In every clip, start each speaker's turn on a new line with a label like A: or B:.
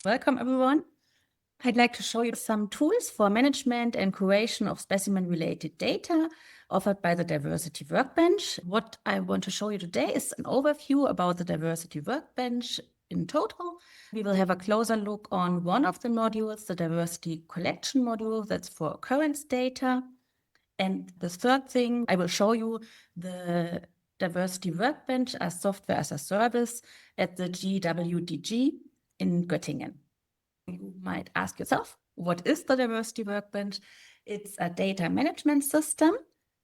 A: Welcome, everyone. I'd like to show you some tools for management and curation of specimen-related data offered by the Diversity Workbench. What I want to show you today is an overview about the Diversity Workbench in total. We will have a closer look on one of the modules, the Diversity Collection module, that's for occurrence data. And the third thing, I will show you the Diversity Workbench as software as a service at the GWDG in Göttingen. You might ask yourself, what is the Diversity Workbench? It's a data management system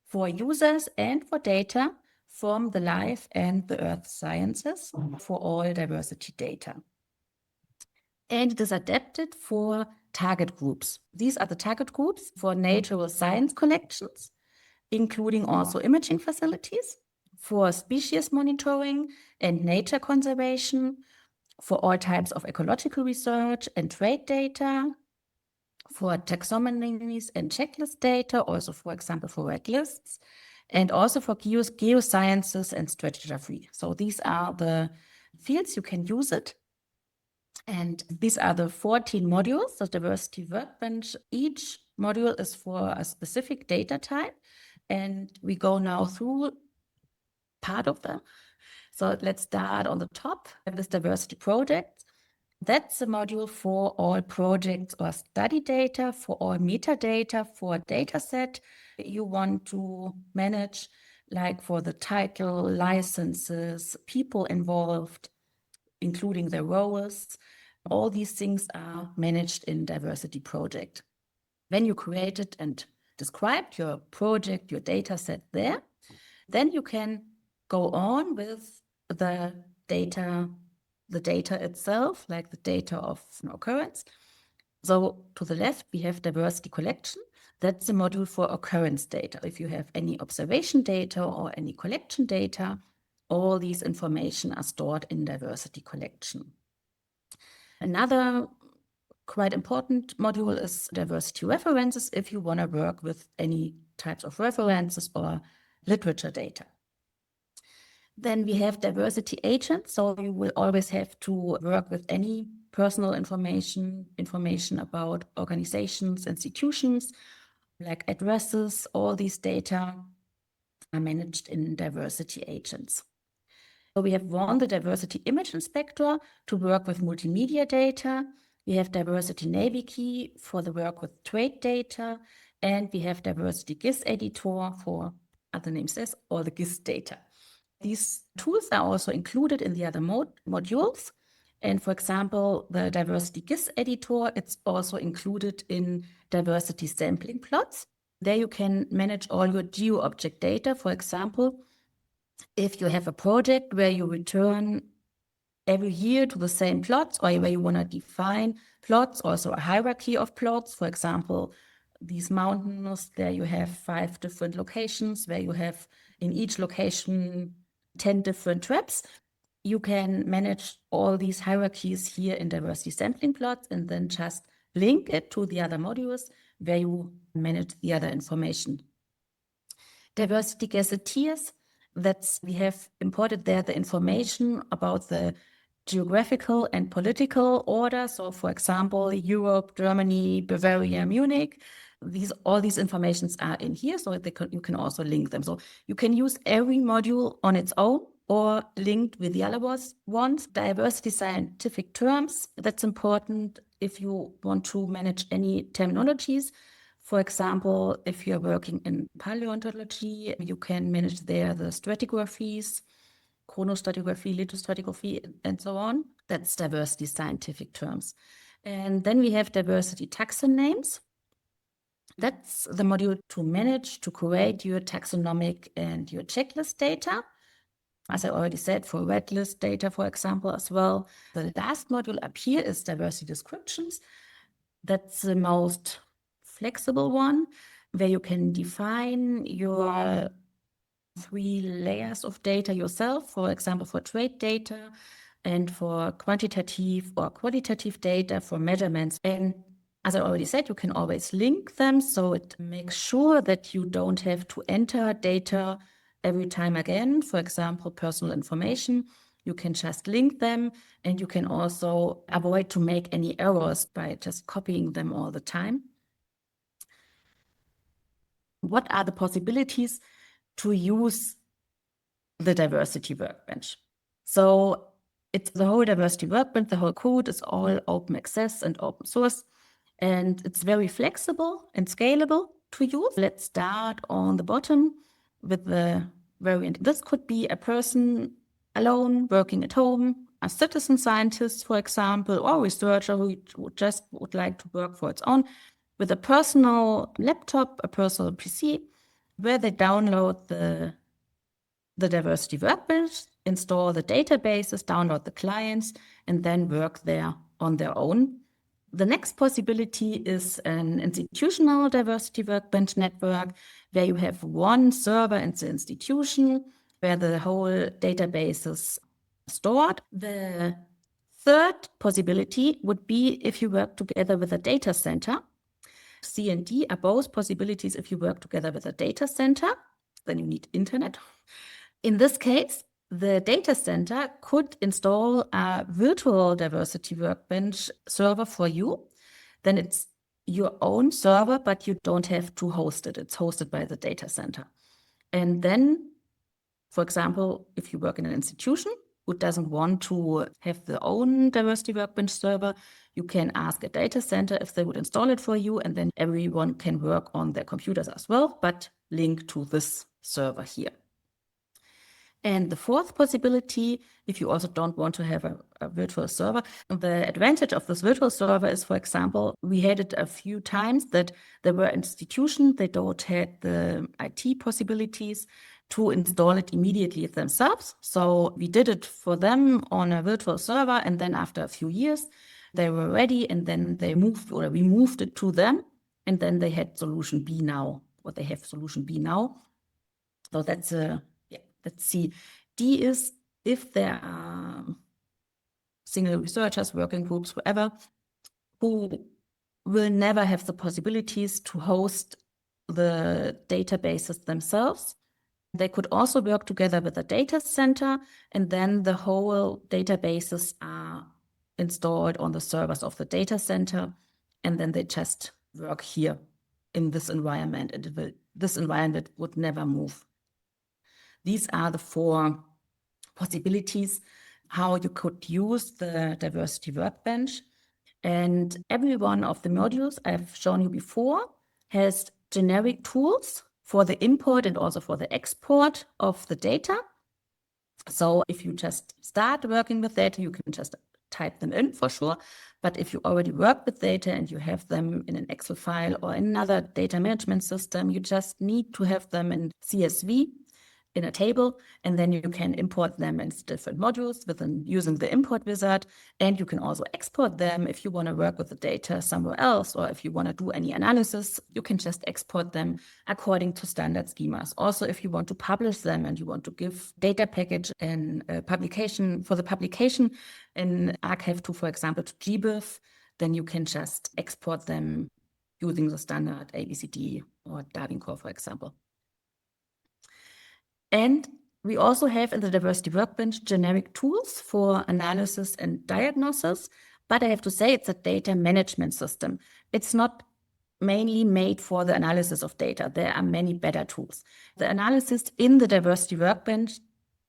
A: for users and for data from the life and the earth sciences for all diversity data. And it is adapted for target groups. These are the target groups for natural science collections, including also imaging facilities, for species monitoring and nature conservation, for all types of ecological research and trade data, for taxonomies and checklist data, also, for example, for red lists, and also for geosciences and stratigraphy. So these are the fields you can use it. And these are the 14 modules, the Diversity Workbench. Each module is for a specific data type. And we go now through part of them. So let's start on the top of this diversity project. That's a module for all projects or study data, for all metadata, for a data set you want to manage, like for the title, licenses, people involved, including their roles. All these things are managed in Diversity Project. When you created and described your project, your data set there, then you can go on with the data itself, like the data of an occurrence. So to the left, we have diversity collection. That's the module for occurrence data. If you have any observation data or any collection data, all these information are stored in diversity collection. Another quite important module is diversity references, if you want to work with any types of references or literature data. Then we have diversity agents. So you will always have to work with any personal information about organizations, institutions, like addresses. All these data are managed in diversity agents. So we have the diversity image inspector to work with multimedia data. We have diversity NaviKey for the work with trade data. And we have diversity GIS editor for, as the name says, all the GIS data. These tools are also included in the other modules. And for example, the diversity GIS editor, it's also included in diversity sampling plots. There you can manage all your geo-object data. For example, if you have a project where you return every year to the same plots, or where you want to define plots, also a hierarchy of plots. For example, these mountains, there you have 5 different locations where you have in each location 10 different traps. You can manage all these hierarchies here in diversity sampling plots and then just link it to the other modules where you manage the other information. Diversity gazetteers, we have imported there the information about the geographical and political order. So for example, Europe, Germany, Bavaria, Munich. All these informations are in here, so you can also link them. So you can use every module on its own or linked with the other ones. Diversity scientific terms, that's important if you want to manage any terminologies. For example, if you're working in paleontology, you can manage there the stratigraphies, chronostratigraphy, lithostratigraphy, and so on. That's diversity scientific terms. And then we have diversity taxon names. That's the module to manage, to create your taxonomic and your checklist data. As I already said, for red list data, for example, as well. The last module up here is diversity descriptions. That's the most flexible one, where you can define your 3 layers of data yourself, for example, for trade data and for quantitative or qualitative data for measurements. And as I already said, you can always link them, so it makes sure that you don't have to enter data every time again. For example, personal information. You can just link them, and you can also avoid to make any errors by just copying them all the time. What are the possibilities to use the Diversity Workbench? So it's the whole Diversity Workbench, the whole code is all open access and open source, and it's very flexible and scalable to use. Let's start on the bottom with the variant. This could be a person alone working at home, a citizen scientist, for example, or a researcher who just would like to work for its own, with a personal laptop, a personal PC, where they download the Diversity Workbench, install the databases, download the clients, and then work there on their own. The next possibility is an institutional Diversity Workbench network, where you have one server in the institution where the whole database is stored. The third possibility would be if you work together with a data center. C and D are both possibilities if you work together with a data center. Then you need internet. In this case, the data center could install a virtual Diversity Workbench server for you. Then it's your own server, but you don't have to host it. It's hosted by the data center. And then, for example, if you work in an institution who doesn't want to have their own Diversity Workbench server, you can ask a data center if they would install it for you, and then everyone can work on their computers as well, but link to this server here. And the fourth possibility, if you also don't want to have a virtual server, the advantage of this virtual server is, for example, we had it a few times that there were institutions, they don't have the IT possibilities to install it immediately themselves. So we did it for them on a virtual server, and then after a few years, they were ready, and then we moved it to them, and then they had solution B now, or they have solution B now. So that's let's see. D is if there are single researchers, working groups, whoever, who will never have the possibilities to host the databases themselves. They could also work together with a data center, and then the whole databases are installed on the servers of the data center, and then they just work here in this environment, and this environment would never move. These are the four possibilities how you could use the Diversity Workbench. And every one of the modules I've shown you before has generic tools for the import and also for the export of the data. So if you just start working with data, you can just type them in for sure. But if you already work with data and you have them in an Excel file or another data management system, you just need to have them in CSV in a table, and then you can import them in different modules using the import wizard. And you can also export them if you want to work with the data somewhere else, or if you want to do any analysis, you can just export them according to standard schemas. Also, if you want to publish them and you want to give data package and publication for the publication in archive2, for example, to GBIF, then you can just export them using the standard ABCD or Darwin Core, for example. And we also have in the Diversity Workbench generic tools for analysis and diagnosis, but I have to say it's a data management system. It's not mainly made for the analysis of data. There are many better tools. The analysis in the Diversity Workbench,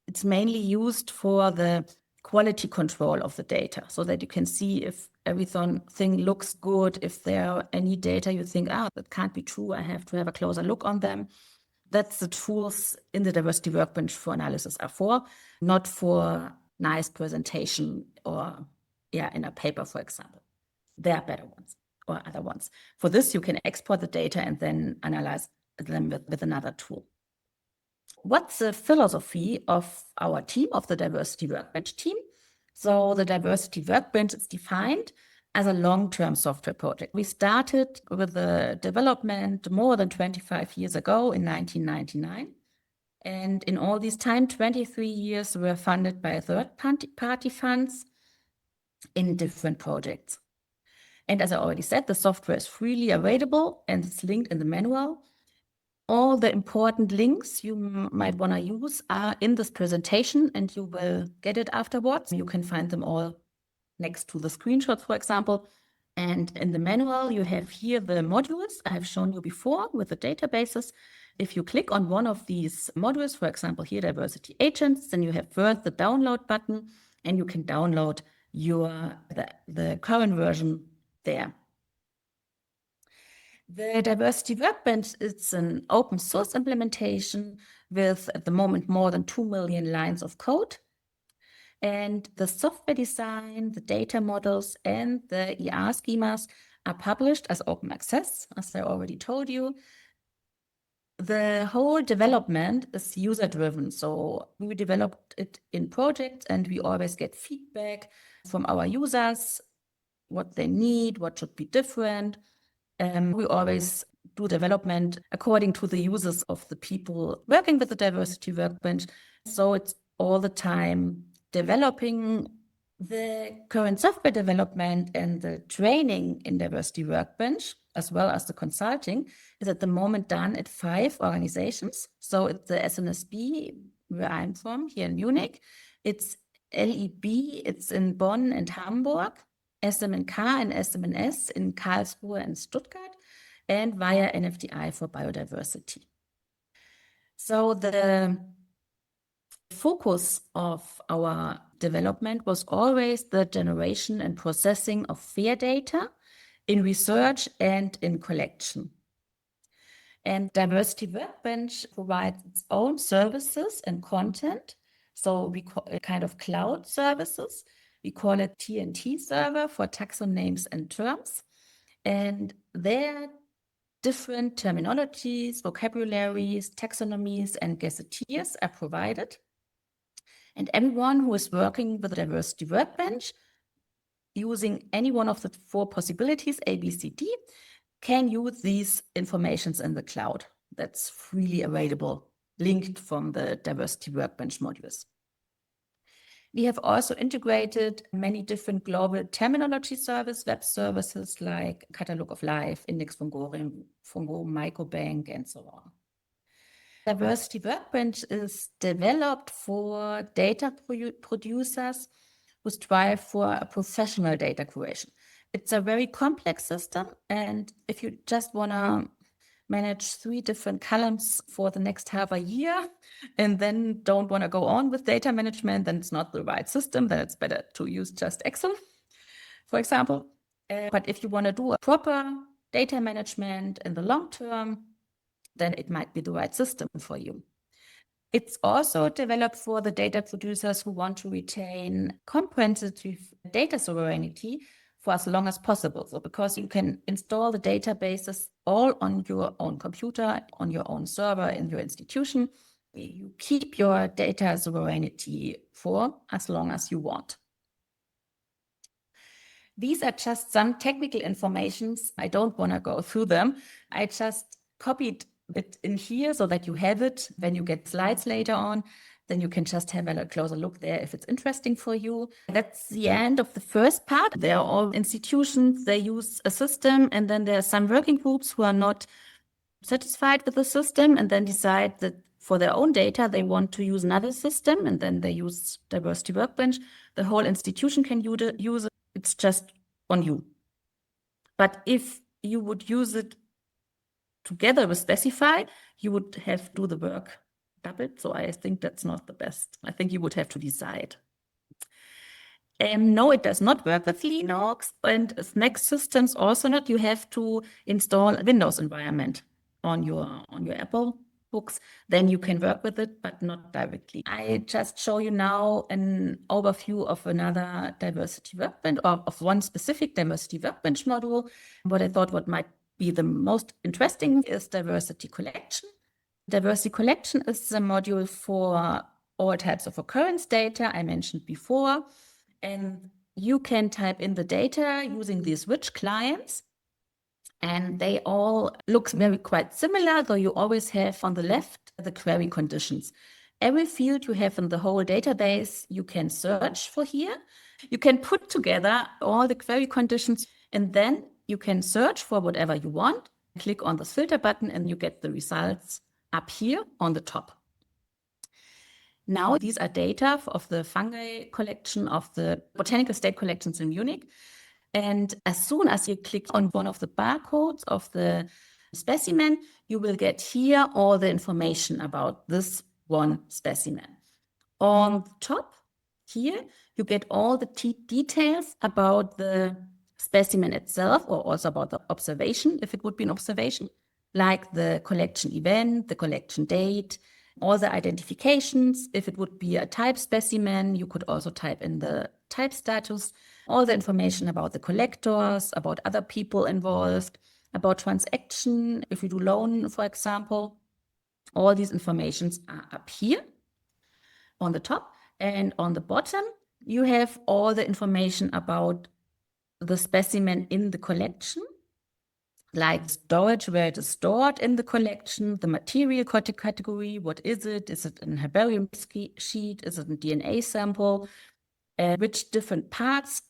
A: it's mainly used for the quality control of the data, so that you can see if everything looks good, if there are any data you think, that can't be true, I have to have a closer look on them. That's the tools in the Diversity Workbench for analysis are for, not for nice presentation or in a paper, for example. There are better ones or other ones. For this, you can export the data and then analyze them with another tool. What's the philosophy of our team, of the Diversity Workbench team? So the Diversity Workbench is defined as a long-term software project. We started with the development more than 25 years ago in 1999. And in all this time, 23 years were funded by third-party funds in different projects. And as I already said, the software is freely available and it's linked in the manual. All the important links you might want to use are in this presentation, and you will get it afterwards. You can find them all next to the screenshots, for example. And in the manual, you have here the modules I have shown you before with the databases. If you click on one of these modules, for example, here, diversity agents, then you have first the download button, and you can download the current version there. The Diversity Workbench is an open source implementation with, at the moment, more than 2 million lines of code. And the software design, the data models, and the ER schemas are published as open access, as I already told you. The whole development is user-driven. So we developed it in projects, and we always get feedback from our users, what they need, what should be different. We always do development according to the uses of the people working with the Diversity Workbench. So it's all the time developing. The current software development and the training in Diversity Workbench, as well as the consulting, is at the moment done at 5 organizations. So it's the SNSB, where I'm from, here in Munich. It's LEB, it's in Bonn and Hamburg. SMNK and SMNS in Karlsruhe and Stuttgart, and via NFDI for biodiversity. So the focus of our development was always the generation and processing of fair data in research and in collection. And Diversity Workbench provides its own services and content. So we call it kind of cloud services. We call it TNT server for taxon names and terms. And there, different terminologies, vocabularies, taxonomies, and gazetteers are provided. And everyone who is working with the Diversity Workbench, using any one of the 4 possibilities, A, B, C, D, can use these informations in the cloud. That's freely available, linked from the Diversity Workbench modules. We have also integrated many different global terminology web services like Catalog of Life, Index Fungorum, Mycobank, and so on. Diversity Workbench is developed for data producers who strive for a professional data curation. It's a very complex system, and if you just want to manage 3 different columns for the next half a year and then don't want to go on with data management, then it's not the right system. Then it's better to use just Excel, for example. But if you want to do a proper data management in the long term, then it might be the right system for you. It's also developed for the data producers who want to retain comprehensive data sovereignty for as long as possible. So because you can install the databases all on your own computer, on your own server in your institution, you keep your data sovereignty for as long as you want. These are just some technical informations. I don't want to go through them. I just copied it in here so that you have it when you get slides later on. Then you can just have a closer look there if it's interesting for you. That's the end of the first part. They are all institutions, they use a system, and then there are some working groups who are not satisfied with the system and then decide that for their own data, they want to use another system, and then they use Diversity Workbench. The whole institution can use it. It's just on you. But if you would use it together with Specify, you would have to do the work doubled. So I think that's not the best. I think you would have to decide. No, it does not work with Linux and Mac systems also not. You have to install a Windows environment on your Apple books. Then you can work with it, but not directly. I just show you now an overview of another Diversity Workbench, or of one specific Diversity Workbench module. What I thought what might be the most interesting is Diversity Collection. Diversity Collection is a module for all types of occurrence data I mentioned before. And you can type in the data using these rich clients. And they all look quite similar, though you always have on the left the query conditions. Every field you have in the whole database, you can search for here. You can put together all the query conditions, and then you can search for whatever you want. click on this filter button and you get the results up here on the top. Now, these are data of the fungi collection of the botanical state collections in Munich. And as soon as you click on one of the barcodes of the specimen, you will get here all the information about this one specimen. On the top here, you get all the details about the specimen itself, or also about the observation, if it would be an observation, like the collection event, the collection date, all the identifications. If it would be a type specimen, you could also type in the type status, all the information about the collectors, about other people involved, about transaction, if you do loan, for example. All these informations are up here on the top, and on the bottom, you have all the information about the specimen in the collection, like storage, where it is stored in the collection, the material category, what is it? Is it an herbarium sheet? Is it a DNA sample? Which different parts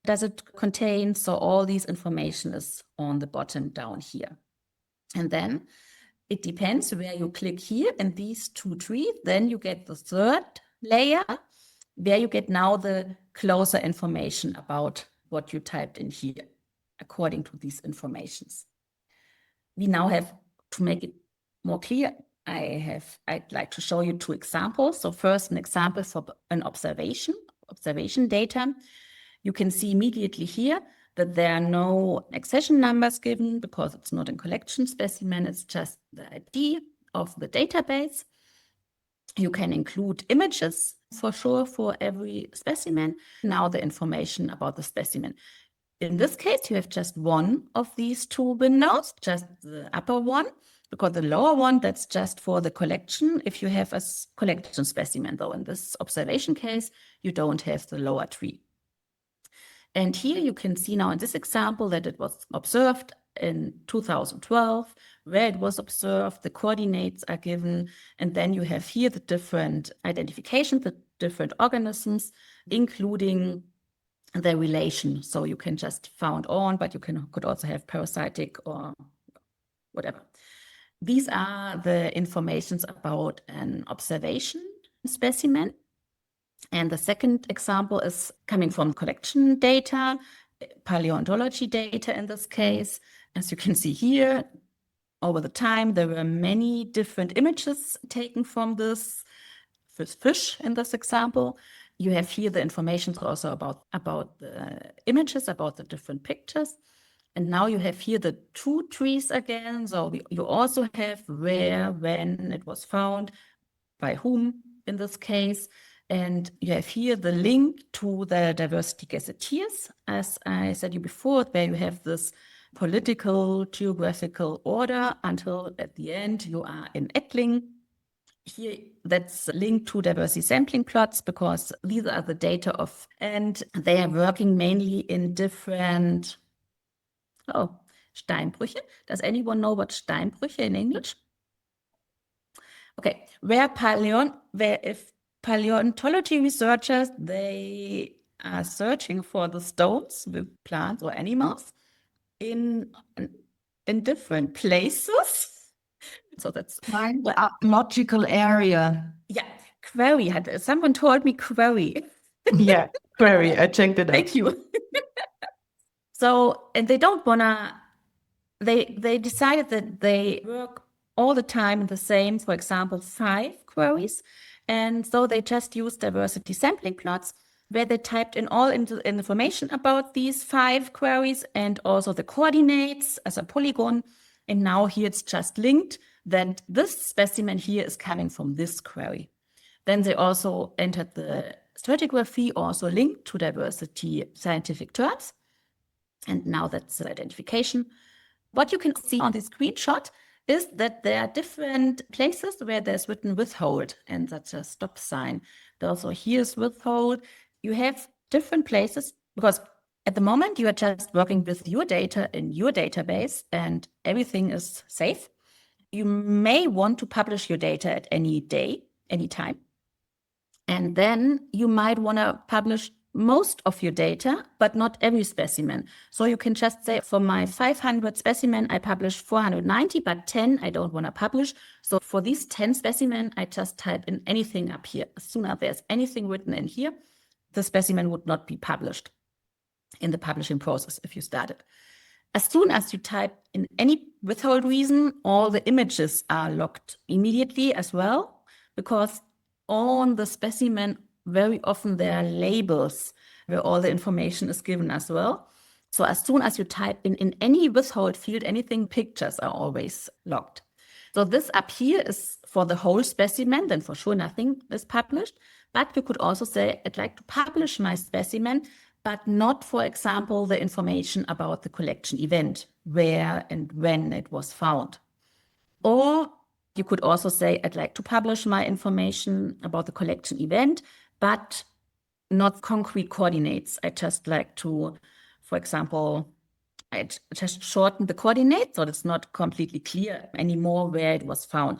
A: does it contain? So all these information is on the bottom down here. And then it depends where you click here in these two trees, then you get the third layer, where you get now the closer information about what you typed in here, according to these informations. We now have, to make it more clear, I'd like to show you two examples. So first, an example for an observation data. You can see immediately here that there are no accession numbers given because it's not a collection specimen, it's just the ID of the database. You can include images for sure for every specimen. Now the information about the specimen. In this case, you have just one of these two windows, just the upper one, because the lower one, that's just for the collection. If you have a collection specimen, though, in this observation case, you don't have the lower tree. And here you can see now in this example that it was observed in 2012, where it was observed, the coordinates are given, and then you have here the different identifications, the different organisms, including the relation. So you can just found on, but you could also have parasitic or whatever. These are the informations about an observation specimen. And the second example is coming from collection data, paleontology data in this case. As you can see here, over the time, there were many different images taken from this fish in this example. You have here the information also about the images, about the different pictures. And now you have here the two trees again. So you also have where, when it was found, by whom in this case. And you have here the link to the Diversity Gazetteers, as I said you before, where you have this political, geographical order until at the end you are in Ettling. Here, that's linked to diversity sampling plots because these are the data of, and they are working mainly in different, Steinbrüche. Does anyone know what Steinbrüche in English? Okay, if paleontology researchers, they are searching for the stones with plants or animals in different places. So that's
B: find the archaeological area.
A: Yeah, quarry. Someone told me quarry.
B: Yeah, quarry. I checked it out.
A: Thank you. So, and they don't wanna. They decided that they work all the time in the same, for example, 5 queries, and so they just used diversity sampling plots where they typed in all information about these 5 queries and also the coordinates as a polygon. And now here it's just linked that this specimen here is coming from this query. Then they also entered the stratigraphy, also linked to diversity scientific terms. And now that's the identification. What you can see on this screenshot is that there are different places where there's written withhold, and that's a stop sign. Also here's withhold. You have different places because at the moment you are just working with your data in your database and everything is safe. You may want to publish your data at any day, any time. And then you might want to publish most of your data, but not every specimen. So you can just say, for my 500 specimen, I publish 490, but 10 I don't want to publish. So for these 10 specimen, I just type in anything up here. As soon as there's anything written in here, the specimen would not be published in the publishing process if you start it. As soon as you type in any withhold reason, all the images are locked immediately as well, because on the specimen, very often there are labels where all the information is given as well. So as soon as you type in any withhold field, anything, pictures are always locked. So this up here is for the whole specimen, then for sure nothing is published. But you could also say, I'd like to publish my specimen, but not, for example, the information about the collection event, where and when it was found. Or you could also say, I'd like to publish my information about the collection event, but not concrete coordinates. I just like to, for example, I just shorten the coordinates so it's not completely clear anymore where it was found.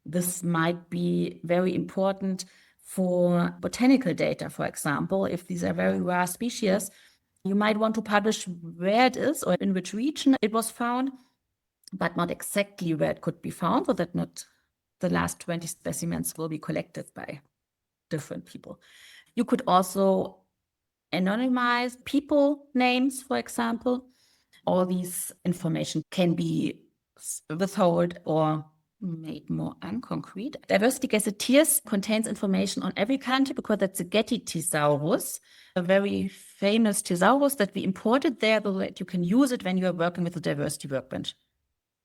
A: This might be very important for botanical data, for example. If these are very rare species, you might want to publish where it is or in which region it was found, but not exactly where it could be found, so that not the last 20 specimens will be collected by different people. You could also anonymize people names, for example. All these information can be withheld or made more unconcrete. Diversity Gazetteers contains information on every country because that's a Getty thesaurus, a very famous thesaurus that we imported there so that you can use it when you are working with the Diversity Workbench.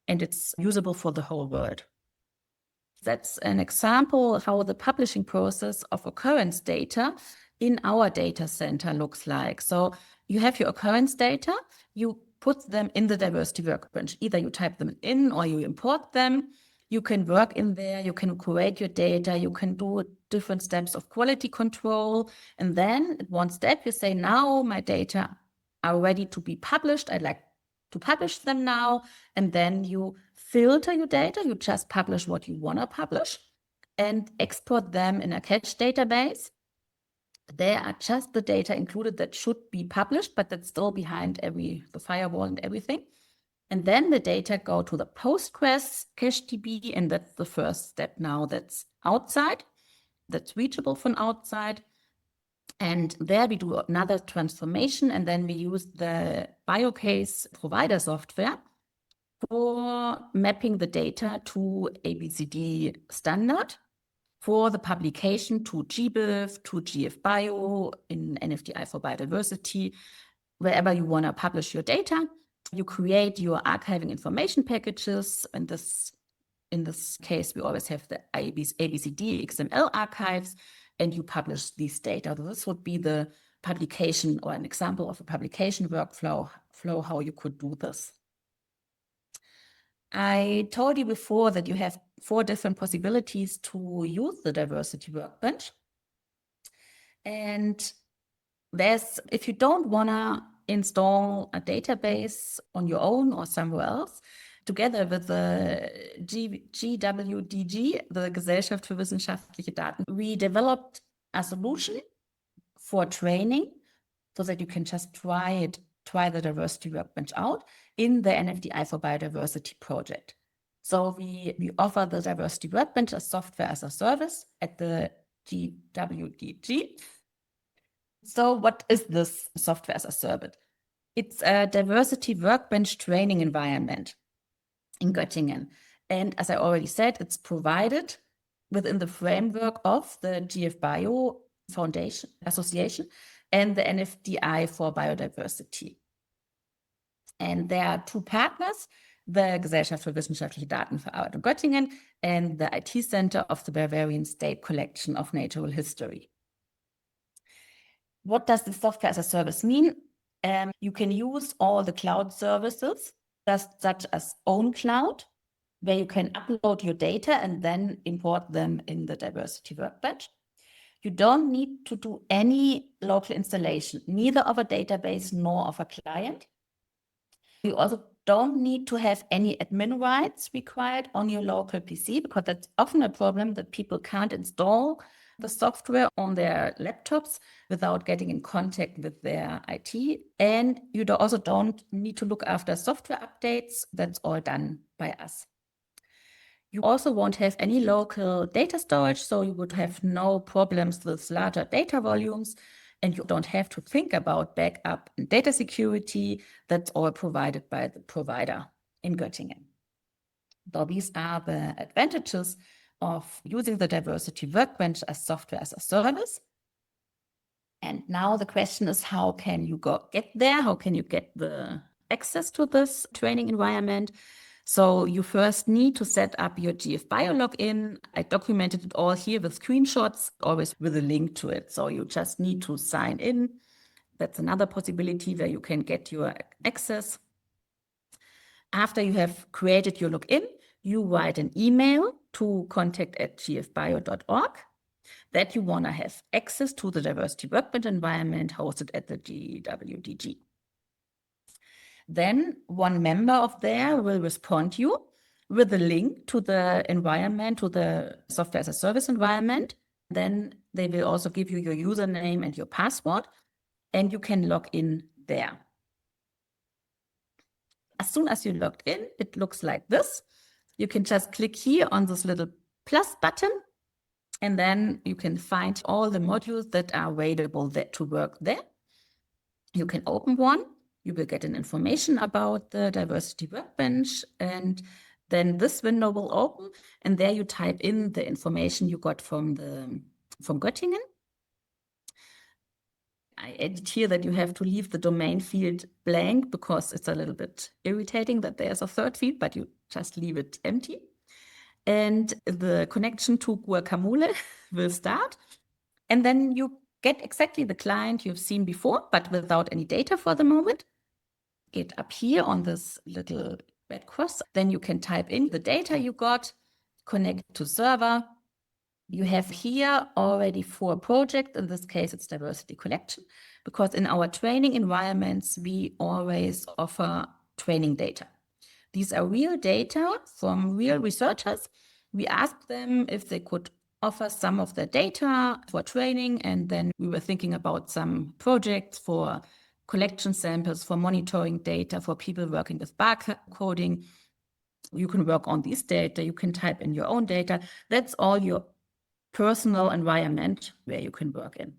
A: And it's usable for the whole world. That's an example of how the publishing process of occurrence data in our data center looks like. So you have your occurrence data, you put them in the Diversity Workbench. Either you type them in or you import them. You can work in there, you can curate your data, you can do different steps of quality control. And then at one step, you say, now my data are ready to be published. I'd like to publish them now. And then you filter your data. You just publish what you want to publish and export them in a cache database. There are just the data included that should be published, but that's still behind the firewall and everything. And then the data go to the Postgres cache DB, and that's the first step now that's outside, that's reachable from outside. And there we do another transformation, and then we use the BioCase provider software for mapping the data to ABCD standard, for the publication to GBIF, to GFBio, in NFDI for biodiversity, wherever you want to publish your data. You create your archiving information packages. In this case, we always have the ABCD XML archives, and you publish these data. This would be the publication or an example of a publication workflow, how you could do this. I told you before that you have 4 different possibilities to use the Diversity Workbench. And if you don't want to install a database on your own or somewhere else, together with the GWDG, the Gesellschaft für wissenschaftliche Daten, we developed a solution for training so that you can just try the Diversity Workbench out in the NFDI for Biodiversity project. So we offer the Diversity Workbench as software as a service at the GWDG. So what is this software as a service? It's a Diversity Workbench training environment in Göttingen. And as I already said, it's provided within the framework of the GFBio Foundation Association and the NFDI for Biodiversity. And there are 2 partners, the Gesellschaft für wissenschaftliche Datenverarbeitung in Göttingen and the IT Center of the Bavarian State Collection of Natural History. What does the software as a service mean? You can use all the cloud services, such as OwnCloud, where you can upload your data and then import them in the Diversity Workbench. You don't need to do any local installation, neither of a database nor of a client. You also don't need to have any admin rights required on your local PC, because that's often a problem that people can't install the software on their laptops without getting in contact with their IT. And you also don't need to look after software updates. That's all done by us. You also won't have any local data storage, so you would have no problems with larger data volumes, and you don't have to think about backup and data security. That's all provided by the provider in Göttingen. So these are the advantages of using the Diversity Workbench as software as a service. And now the question is, how can you get there? How can you get the access to this training environment? So you first need to set up your GFBio login. I documented it all here with screenshots, always with a link to it. So you just need to sign in. That's another possibility where you can get your access. After you have created your login, you write an email to contact@gfbio.org that you want to have access to the Diversity Workbench environment hosted at the GWDG. Then one member of there will respond you with a link to the environment, to the software as a service environment. Then they will also give you your username and your password, and you can log in there. As soon as you logged in, it looks like this. You can just click here on this little plus button, and then you can find all the modules that are available to work there. You can open one. You will get an information about the Diversity Workbench, and then this window will open, and there you type in the information you got from Göttingen. I added here that you have to leave the domain field blank because it's a little bit irritating that there's a third field, but you just leave it empty. And the connection to Guacamole will start. And then you get exactly the client you've seen before, but without any data for the moment. Get up here on this little red cross. Then you can type in the data you got, connect to server. You have here already 4 projects. In this case, it's Diversity Collection, because in our training environments, we always offer training data. These are real data from real researchers. We asked them if they could offer some of their data for training, and then we were thinking about some projects for collection samples, for monitoring data, for people working with barcoding. You can work on these data. You can type in your own data. That's all your personal environment where you can work in.